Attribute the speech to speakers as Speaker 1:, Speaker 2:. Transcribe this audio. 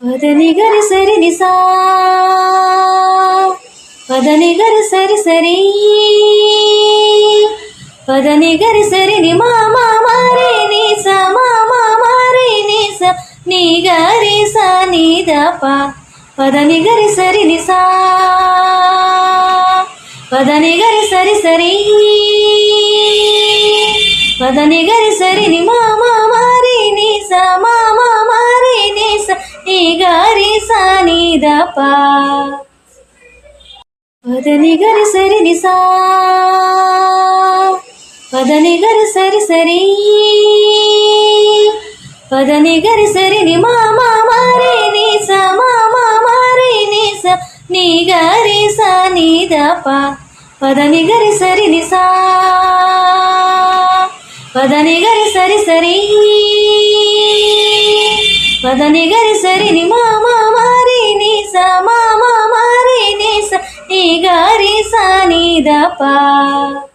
Speaker 1: పదని గరి సరి నిసా పదని గరి సరి సరి పదని గరి సరి ని మా మా మారే ని స మా మా మారే ని స ని గరి స ని ద ప పదని గరి సరి నిసా పదని గరి సరి సరి పదని గరి సరి ని మా మా మారే ని స మా మా మారే ని స ని గరి స ని ద ప పదని గరి సరి నిసా పదని గరి సరి సరి పదని గరి సరి ని మా మా మారే ని స మా మా మారే ని స ని గరి స ని ద ప పదని గరి సరి నిసా పదని గరి సరి సరి పదని గరి సరి ని మా మా మారే ని స మా మా మారే ని స ని గరి స ని ద ప